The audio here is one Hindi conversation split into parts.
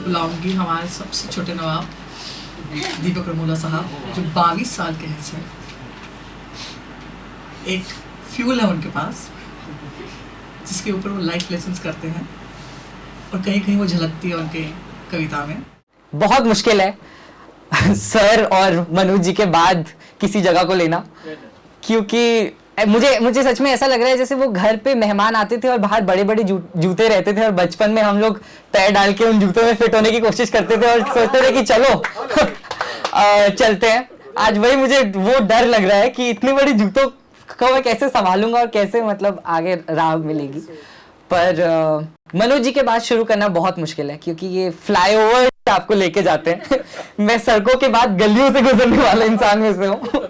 बुलाऊंगी हमारे सबसे छोटे नवाब दीपक रमूला साहब, जो 22 साल के हैं सर। एक फ्यूल है उनके पास जिसके ऊपर वो लाइफ लेसन्स करते हैं और कहीं कहीं वो झलकती है उनके कविता में। बहुत मुश्किल है सर और मनोज जी के बाद किसी जगह को लेना, क्योंकि मुझे सच में ऐसा लग रहा है जैसे वो घर पे मेहमान आते थे और बाहर बड़े बड़े जूते रहते थे और बचपन में हम लोग पैर डाल के उन जूतों में फिट होने की कोशिश करते थे और सोचते थे कि चलो चलते हैं। आज वही मुझे वो डर लग रहा है कि इतनी बड़ी जूतों को मैं कैसे संभालूंगा और कैसे मतलब आगे राह मिलेगी। पर मनोज जी के बाद शुरू करना बहुत मुश्किल है, क्योंकि ये फ्लाईओवर आपको लेके जाते हैं मैं सड़कों के बाद गलियों से गुजरने वाला इंसान में से हूँ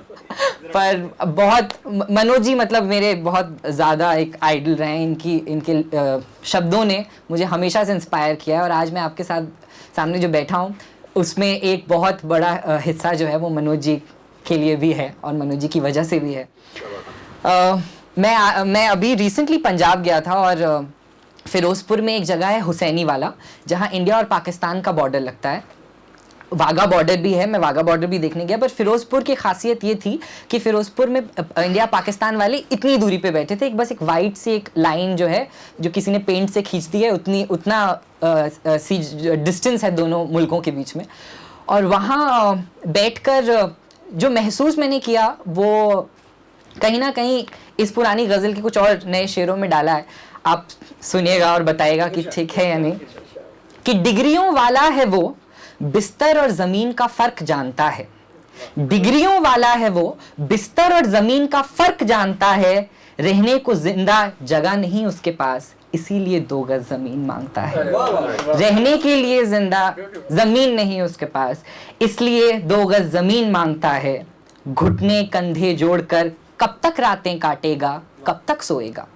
पर बहुत मनोज जी मतलब मेरे बहुत ज़्यादा एक आइडल रहे हैं। इनके शब्दों ने मुझे हमेशा से इंस्पायर किया है और आज मैं आपके साथ सामने जो बैठा हूँ उसमें एक बहुत बड़ा हिस्सा जो है वो मनोज जी के लिए भी है और मनोज जी की वजह से भी है। मैं अभी रिसेंटली पंजाब गया था और फिरोजपुर में एक जगह है हुसैनी वाला, जहाँ इंडिया और पाकिस्तान का बॉर्डर लगता है। वाघा बॉर्डर भी है, मैं वाघा बॉर्डर भी देखने गया। पर फिरोजपुर की खासियत ये थी कि फिरोजपुर में इंडिया पाकिस्तान वाले इतनी दूरी पे बैठे थे, एक बस एक वाइट सी एक लाइन जो है जो किसी ने पेंट से खींच दी है, उतना सी डिस्टेंस है दोनों मुल्कों के बीच में। और वहाँ बैठकर जो महसूस मैंने किया वो कहीं ना कहीं इस पुरानी गज़ल के कुछ और नए शेरों में डाला है। आप सुनिएगा और बताइएगा कि ठीक है या नहीं। कि डिग्रियों वाला है वो, बिस्तर और जमीन का फर्क जानता है। डिग्रियों वाला है वो, बिस्तर और जमीन का फर्क जानता है। रहने को जिंदा जगह नहीं उसके पास, इसीलिए 2 गज जमीन मांगता है। रहने के लिए जिंदा जमीन नहीं उसके पास, इसलिए 2 गज जमीन मांगता है। घुटने कंधे जोड़कर कब तक रातें काटेगा, कब तक सोएगा।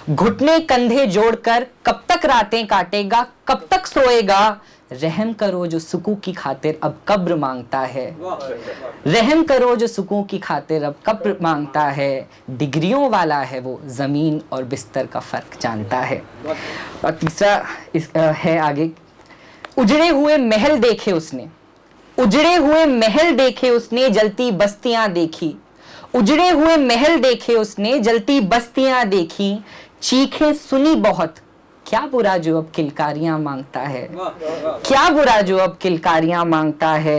घुटने कंधे जोड़कर कब तक रातें काटेगा, कब तक सोएगा। रहम करो जो सुकून की खातिर अब कब्र मांगता है। रहम करो जो सुकून की खातिर अब कब्र मांगता है। डिग्रियों वाला है वो, जमीन और बिस्तर का फर्क जानता है। और तीसरा है आगे। उजड़े हुए महल देखे उसने, उजड़े हुए महल देखे उसने, जलती बस्तियां देखी। उजड़े हुए महल देखे उसने, जलती बस्तियां देखी। चीखें सुनी बहुत, क्या बुरा जो अब किलकारियां मांगता है। क्या बुरा जो अब किलकारियां मांगता है।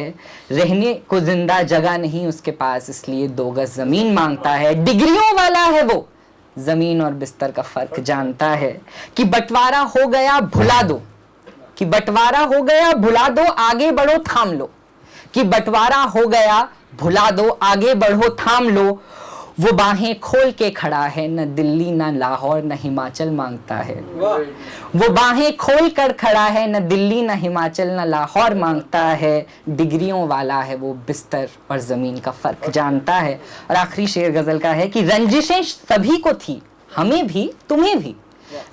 रहने को जिंदा जगह नहीं उसके पास, इसलिए 2 गज जमीन मांगता है। डिग्रियों वाला है वो, जमीन और बिस्तर का फर्क जानता है। कि बंटवारा हो गया भुला दो, कि बंटवारा हो गया भुला दो, आगे बढ़ो थाम लो। कि बंटवारा हो गया भुला दो, आगे बढ़ो थाम लो। वो बाहें खोल के खड़ा है, न दिल्ली न लाहौर न हिमाचल मांगता है। वो बाहें खोल कर खड़ा है, न दिल्ली न हिमाचल न लाहौर मांगता है। डिग्रियों वाला है वो, बिस्तर और जमीन का फर्क जानता है। और आखिरी शेर गजल का है कि रंजिशें सभी को थी, हमें भी तुम्हें भी।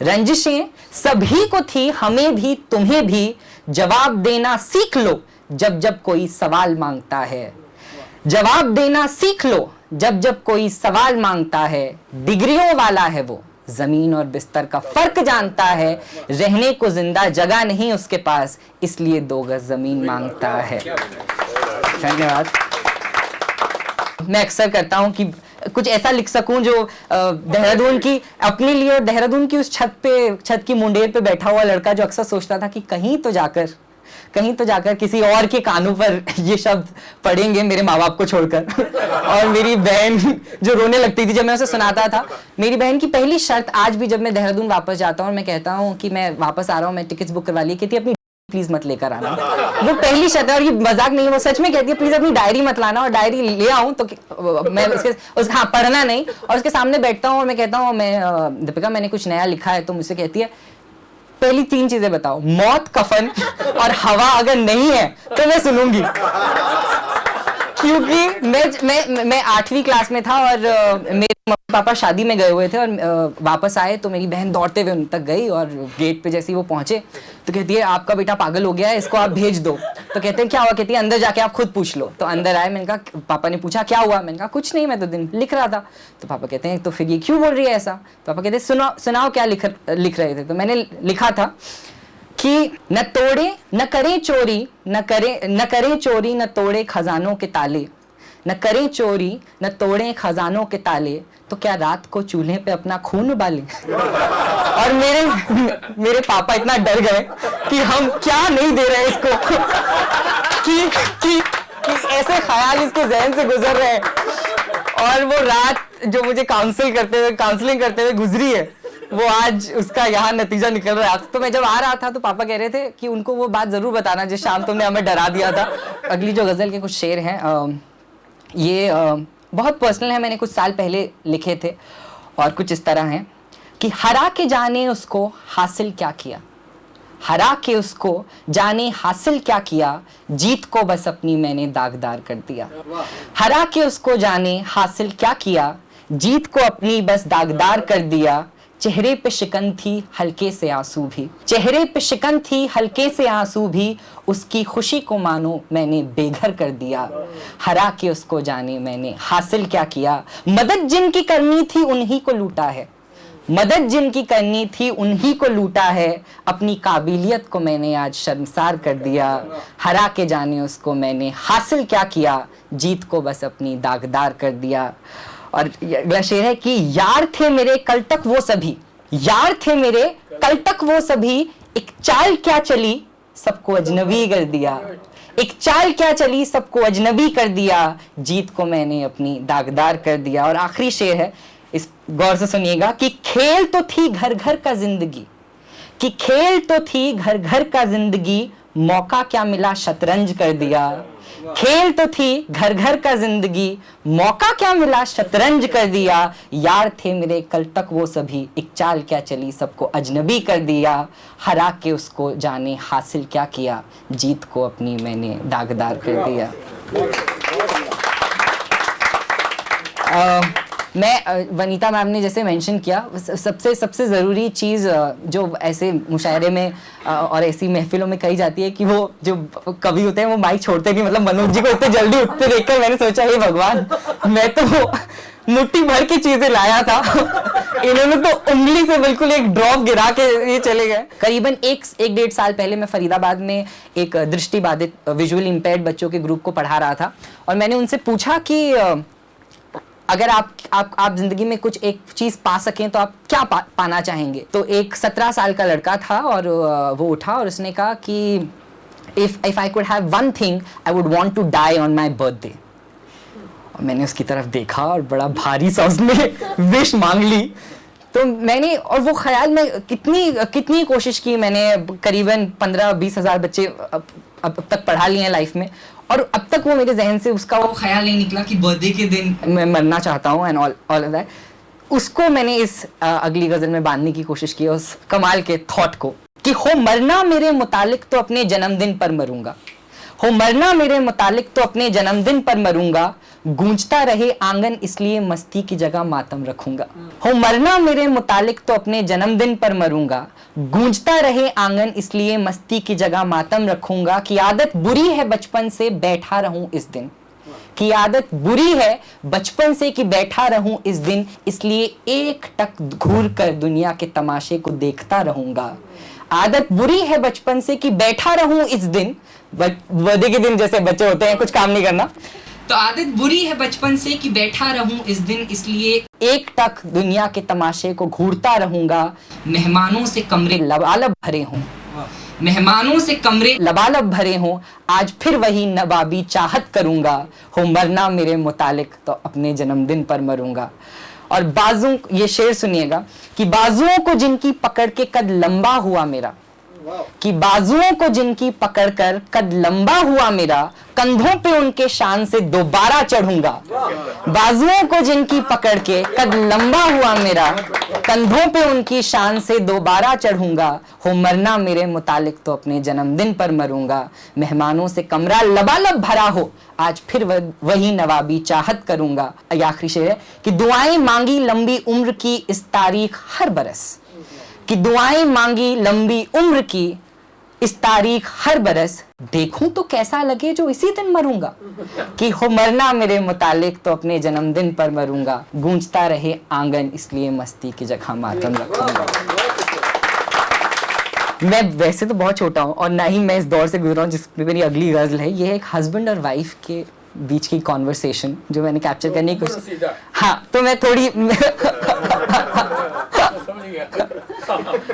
रंजिशें सभी को थी, हमें भी तुम्हें भी। जवाब देना सीख लो जब जब कोई सवाल मांगता है। जवाब देना सीख लो जब जब कोई सवाल मांगता है। डिग्रियों वाला है वो, जमीन और बिस्तर का फर्क जानता है। रहने को जिंदा जगह नहीं उसके पास, इसलिए 2 गज जमीन मांगता है। धन्यवाद। मैं अक्सर करता हूं कि कुछ ऐसा लिख सकूं जो देहरादून की अपने लिए और देहरादून की उस छत की मुंडेर पे बैठा हुआ लड़का जो अक्सर सोचता था कि कहीं तो जाकर किसी और के कानों पर ये शब्द पढ़ेंगे मेरे माँ बाप को छोड़कर। और मेरी बहन जो रोने लगती थी जब मैं उसे सुनाता था। मेरी बहन की पहली शर्त आज भी, जब मैं देहरादून वापस जाता हूँ और मैं कहता हूँ कि मैं वापस आ रहा हूँ, मैं टिकट्स बुक करवा ली, कहती अपनी प्लीज मत लेकर आना। वो पहली शर्त है और ये मजाक नहीं है, वो सच में कहती है प्लीज अपनी डायरी मत लाना। और डायरी ले आऊं तो मैं हाँ पढ़ना नहीं। और उसके सामने बैठता हूँ और मैं कहता हूँ मैं दीपिका मैंने कुछ नया लिखा है, तो मुझसे कहती है पहली 3 चीजें बताओ, मौत, कफन और हवा अगर नहीं है तो मैं सुनूंगी। क्योंकि मैं 8वीं क्लास में था और मेरे मम्मी पापा शादी में गए हुए थे और वापस आए तो मेरी बहन दौड़ते हुए उन तक गई और गेट पे जैसे ही वो पहुंचे तो कहती है आपका बेटा पागल हो गया है, इसको आप भेज दो। तो कहते हैं क्या हुआ, कहती है अंदर जाके आप खुद पूछ लो। तो अंदर आए, मैंने कहा पापा ने पूछा क्या हुआ, मैंने कहा कुछ नहीं, मैं तो दिन लिख रहा था। तो पापा कहते हैं तो फिर ये क्यों बोल रही है ऐसा। तो पापा कहते हैं सुनाओ क्या लिख रहे थे। तो मैंने लिखा था कि न तोड़े न करें चोरी, न करें चोरी न तोड़े खजानों के ताले, न करें चोरी न तोड़े खजानों के ताले, तो क्या रात को चूल्हे पे अपना खून उबाले। और मेरे पापा इतना डर गए कि हम क्या नहीं दे रहे इसको कि ऐसे ख्याल इसके जहन से गुजर रहे हैं। और वो रात जो मुझे काउंसलिंग करते हुए गुजरी है, वो आज उसका यहाँ नतीजा निकल रहा है। तो मैं जब आ रहा था तो पापा कह रहे थे कि उनको वो बात जरूर बताना जिस शाम तुमने हमें डरा दिया था। अगली जो गजल के कुछ शेर हैं, ये बहुत पर्सनल है, मैंने कुछ साल पहले लिखे थे और कुछ इस तरह हैं कि हरा के जाने उसको हासिल क्या किया, हरा के उसको जाने हासिल क्या किया, जीत को बस अपनी मैंने दागदार कर दिया। हरा के उसको जाने हासिल क्या किया, जीत को अपनी बस दागदार कर दिया। चेहरे पे शिकन थी हल्के से आंसू भी, चेहरे पे शिकन थी हल्के से आंसू भी, उसकी खुशी को मानो मैंने बेघर कर दिया। हरा के उसको जाने मैंने हासिल क्या किया, मदद जिनकी करनी थी उन्हीं को लूटा है, मदद जिनकी करनी थी उन्हीं को लूटा है, अपनी काबिलियत को मैंने आज शर्मसार कर दिया। हरा के जाने उसको मैंने हासिल क्या किया, जीत को बस अपनी दागदार कर दिया। और अगला शेर है कि यार थे मेरे कल तक वो सभी, यार थे मेरे कल तक वो सभी, एक चाल क्या चली सबको अजनबी कर दिया, एक चाल क्या चली सबको अजनबी कर दिया, जीत को मैंने अपनी दागदार कर दिया। और आखिरी शेर है, इस गौर से सुनिएगा कि खेल तो थी घर घर का जिंदगी, कि खेल तो थी घर घर का जिंदगी, मौका क्या मिला शतरंज कर दिया। खेल तो थी घर घर का जिंदगी, मौका क्या मिला शतरंज कर दिया। यार थे मेरे कल तक वो सभी, एक चाल क्या चली सबको अजनबी कर दिया। हरा के उसको जाने हासिल क्या किया, जीत को अपनी मैंने दागदार कर दिया। मैं वनीता मैम ने जैसे मेंशन किया, सबसे ज़रूरी चीज़ जो ऐसे मुशायरे में और ऐसी महफिलों में कही जाती है कि वो जो कवि होते हैं वो माइक छोड़ते नहीं। मतलब मनोज जी को इतने जल्दी उठते देखकर मैंने सोचा हे भगवान, मैं तो मुट्ठी भर की चीज़ें लाया था, इन्होंने तो उंगली से बिल्कुल एक ड्रॉप गिरा के ये चले गए। करीबन एक डेढ़ साल पहले मैं फरीदाबाद में एक दृष्टिबाधित विजुअल इम्पेयर्ड बच्चों के ग्रुप को पढ़ा रहा था और मैंने उनसे पूछा कि अगर आप जिंदगी में कुछ एक चीज पा सकें तो आप क्या पाना चाहेंगे। तो एक 17 साल का लड़का था और वो उठा और उसने कहा कि if I could have one thing I would want to die on my birthday. और मैंने उसकी तरफ देखा और बड़ा भारी सा उसने विश मांग ली। तो मैंने और वो ख्याल में कितनी कोशिश की, मैंने करीबन 15-20 हज़ार बच्चे अब तक पढ़ा लिए हैं लाइफ में, और अब तक वो मेरे जहन से उसका वो ख्याल नहीं निकला कि बर्थडे के दिन मैं मरना चाहता हूँ एंड ऑल ऑफ दैट। उसको मैंने इस अगली गजल में बांधने की कोशिश की, उस कमाल के थॉट को कि हो मरना मेरे मुतालिक तो अपने जन्मदिन पर मरूंगा, हो मरना मेरे मुतालिक तो अपने जन्मदिन पर मरूंगा, गूंजता रहे आंगन इसलिए मस्ती की जगह मातम रखूंगा। हो मरना मेरे मुतालिक तो अपने जन्मदिन पर मरूंगा, गूंजता रहे आंगन इसलिए मस्ती की जगह मातम रखूंगा। की आदत बुरी है बचपन से बैठा रहूं इस दिन, की आदत बुरी है बचपन से कि बैठा रहूं इस दिन, इसलिए एक टक घूर कर दुनिया के तमाशे को देखता रहूंगा। आदत बुरी है बचपन से कि बैठा रहूं इस दिन, बर्थडे के दिन जैसे बच्चे होते हैं कुछ काम नहीं करना, तो आदत बुरी है बचपन से कि बैठा रहूं इस दिन, इसलिए एक टक दुनिया के तमाशे को घूरता रहूंगा। मेहमानों से कमरे लबालब भरे हों, मेहमानों से कमरे लबालब भरे हों, आज फिर वही नवाबी चाहत करूंगा। हो मरना मेरे मुतालिक तो अपने जन्मदिन पर मरूंगा। और बाजू, ये शेर सुनिएगा कि बाजुओं को जिनकी पकड़ के कद लंबा हुआ मेरा, कि बाजुओं को जिनकी पकड़कर कद लंबा हुआ मेरा, कंधों पे उनके शान से दोबारा चढ़ूंगा। बाजुओं को जिनकी पकड़ के कद लंबा हुआ मेरा, कंधों पे उनकी शान से दोबारा चढ़ूंगा। हो मरना मेरे मुतालिक तो अपने जन्मदिन पर मरूंगा। मेहमानों से कमरा लबालब भरा हो, आज फिर वही नवाबी चाहत करूंगा। आखिरी शेर है कि दुआएं मांगी लंबी उम्र की इस तारीख हर बरस, कि दुआएं मांगी लंबी उम्र की इस तारीख हर बरस, देखूं तो कैसा लगे जो इसी दिन मरूंगा। कि हो मरना मेरे मुतालिक तो अपने जन्मदिन पर मरूंगा, गूंजता रहे आंगन इसलिए मस्ती की जगह मातम रखूंगा। मैं वैसे तो बहुत छोटा हूँ और ना ही मैं इस दौर से गुजरा हूँ जिसमें मेरी अगली गज़ल है। ये है एक हस्बैंड और वाइफ के बीच की कॉन्वर्सेशन जो मैंने कैप्चर करने की कोशिश। हाँ तो मैं थोड़ी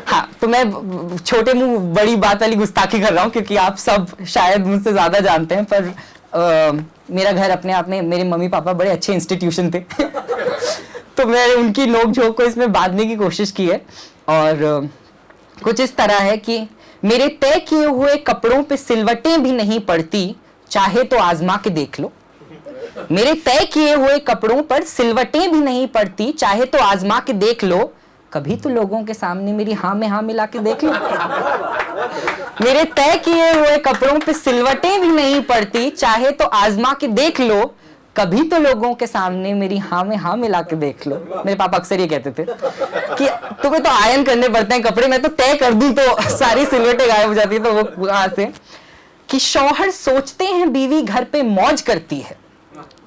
हाँ तो मैं छोटे मुंह बड़ी बात वाली गुस्ताखी कर रहा हूँ क्योंकि आप सब शायद मुझसे ज़्यादा जानते हैं, पर मेरा घर अपने आप में, मेरे मम्मी पापा बड़े अच्छे इंस्टीट्यूशन थे तो मैंने उनकी नोक झोंक को इसमें बांधने की कोशिश की है और कुछ इस तरह है कि मेरे तय किए हुए कपड़ों पे सिलवटें भी नहीं पड़ती, चाहे तो आजमा के देख लो। मेरे तय किए हुए कपड़ों पर सिलवटें भी नहीं पड़ती, चाहे तो आजमा के देख लो। कभी तो लोगों के सामने मेरी हाँ में हाँ मिला के देख लो। मेरे तय किए हुए कपड़ों पे सिलवटें भी नहीं पड़ती, चाहे तो आजमा के देख लो। कभी तो लोगों के सामने मेरी हाँ में हाँ मिला के देख लो। मेरे पापा अक्सर ये कहते थे कि तुम्हें तो आयन करने पड़ते हैं कपड़े, मैं तो तय कर दूं तो सारी सिलवटें गायब हो जाती है। तो वो वहां से कि शौहर सोचते हैं बीवी घर पे मौज करती है,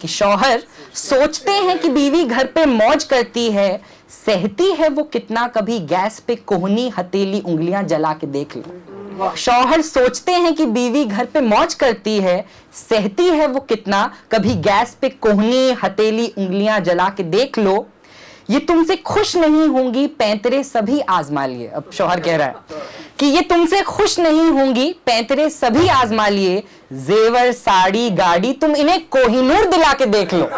कि शौहर सोचते हैं कि बीवी घर पे मौज करती है, सहती है वो कितना कभी गैस पे कोहनी हथेली उंगलियां जला के देख लो। शौहर सोचते हैं कि बीवी घर पे मौज करती है, सहती है वो कितना कभी गैस पे कोहनी हथेली उंगलियां जला के देख लो। ये तुमसे खुश नहीं होंगी पैंतरे सभी आजमा लिए। अब शौहर कह रहा है कि ये तुमसे खुश नहीं होंगी पैंतरे सभी आजमा लिए, जेवर साड़ी गाड़ी तुम इन्हें कोहिनूर दिला के देख लो।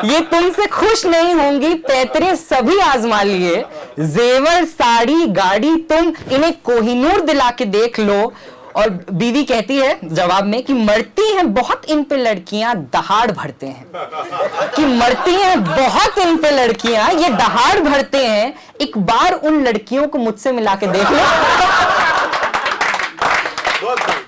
ये तुमसे खुश नहीं होंगी पैंतरे सभी आजमा लिए, जेवर साड़ी गाड़ी तुम इन्हें कोहिनूर दिला के देख लो। और बीवी कहती है जवाब में कि मरती हैं बहुत इन पे लड़कियां दहाड़ भरते हैं, कि मरती हैं बहुत इन पे लड़कियां ये दहाड़ भरते हैं, एक बार उन लड़कियों को मुझसे मिला के देख लो।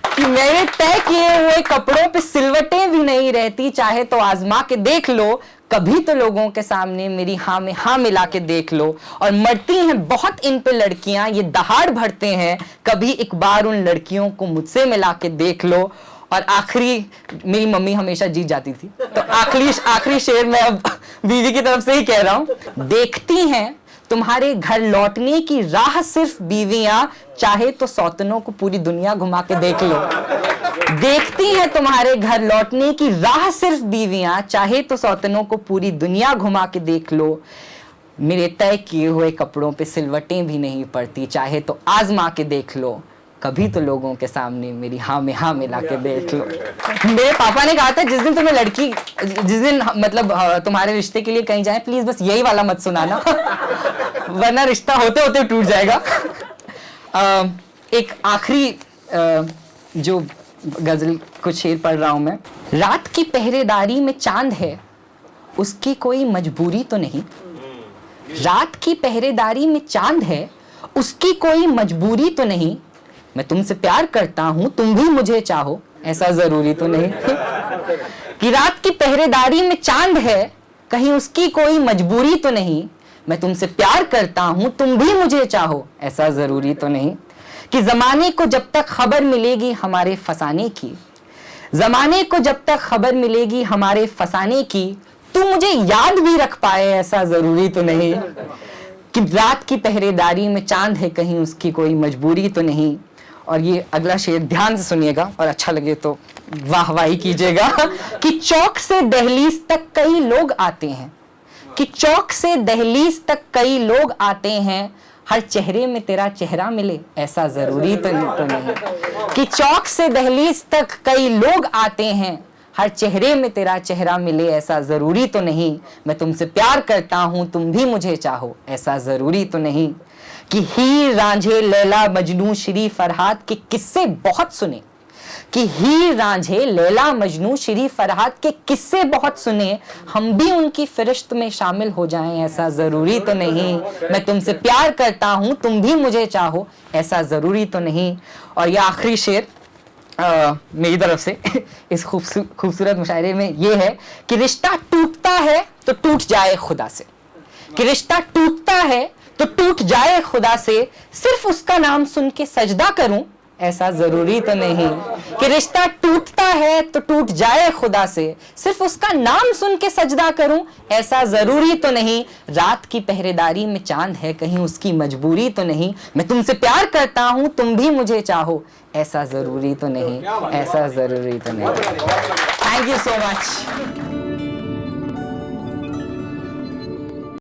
कि मेरे तय किए हुए कपड़ों पे सिलवटें भी नहीं रहती, चाहे तो आजमा के देख लो। कभी तो लोगों के सामने मेरी हाँ में हाँ मिला के देख लो। और मरती हैं बहुत इन पे लड़कियां ये दहाड़ भरते हैं, कभी एक बार उन लड़कियों को मुझसे मिला के देख लो। और आखिरी, मेरी मम्मी हमेशा जीत जाती थी तो आखिरी शेर मैं अब बीवी की तरफ से ही कह रहा हूं। देखती हैं तुम्हारे घर लौटने की राह सिर्फ बीवियां, चाहे तो सौतनों को पूरी दुनिया घुमा के देख लो। देखती हैं तुम्हारे घर लौटने की राह सिर्फ बीवियां, चाहे तो सौतनों को पूरी दुनिया घुमा के देख लो। मेरे तय किए हुए कपड़ों पे सिलवटें भी नहीं पड़ती, चाहे तो आजमा के देख लो। कभी तो लोगों के सामने मेरी हाँ में हाँ मिला के देख लो। मेरे पापा ने कहा था जिस दिन तुम्हें लड़की, जिस दिन मतलब तुम्हारे रिश्ते के लिए कहीं जाए, प्लीज बस यही वाला मत सुनाना वरना रिश्ता होते होते टूट जाएगा। एक आखिरी जो गजल कुछ शेर पढ़ रहा हूं मैं। रात की पहरेदारी में चांद है, उसकी कोई मजबूरी तो नहीं। रात की पहरेदारी में चांद है, उसकी कोई मजबूरी तो नहीं। मैं तुमसे प्यार करता हूं, तुम भी मुझे चाहो, ऐसा जरूरी तो नहीं। कि रात की पहरेदारी में चांद है, कहीं उसकी कोई मजबूरी तो नहीं। मैं तुमसे प्यार करता हूं, तुम भी मुझे चाहो, ऐसा जरूरी तो नहीं। कि जमाने को जब तक खबर मिलेगी हमारे फसाने की, जमाने को जब तक खबर मिलेगी हमारे फसाने की, तू मुझे याद भी रख पाए, ऐसा जरूरी तो नहीं। कि रात की पहरेदारी में चांद है, कहीं उसकी कोई मजबूरी तो नहीं। और ये अगला शेर ध्यान से सुनिएगा और अच्छा लगे तो वाहवाही कीजिएगा। कि चौक से दहलीज तक कई लोग आते हैं, कि चौक से दहलीज तक कई लोग आते हैं, हर चेहरे में तेरा चेहरा मिले, ऐसा जरूरी तो नहीं। कि चौक से दहलीज तक कई लोग आते हैं, हर चेहरे में तेरा चेहरा मिले, ऐसा जरूरी तो नहीं। मैं तुमसे प्यार करता हूं, तुम भी मुझे चाहो, ऐसा जरूरी तो नहीं। कि हीर रांझे लैला मजनू श्री फरहाद के किस्से बहुत सुने, कि हीर रांझे लैला मजनू श्री फरहाद के किस्से बहुत सुने, हम भी उनकी फरिश्त में शामिल हो जाएं, ऐसा जरूरी तो नहीं। मैं तुमसे प्यार करता हूं, तुम भी मुझे चाहो, ऐसा जरूरी तो नहीं। और यह आखिरी शेर मेरी तरफ से इस खूबसूरत मुशायरे में ये है कि रिश्ता टूटता है तो टूट जाए खुदा से, कि रिश्ता टूटता है तो टूट जाए खुदा से, सिर्फ उसका नाम सुन के सजदा करूं, ऐसा जरूरी तो नहीं कि रिश्ता टूटता है तो टूट जाए खुदा से, सिर्फ उसका नाम सुन के सजदा करूं, ऐसा जरूरी तो नहीं। रात की पहरेदारी में चांद है, कहीं उसकी मजबूरी तो नहीं। मैं तुमसे प्यार करता हूं, तुम भी मुझे चाहो, ऐसा जरूरी तो नहीं, ऐसा जरूरी तो नहीं। Thank you so much.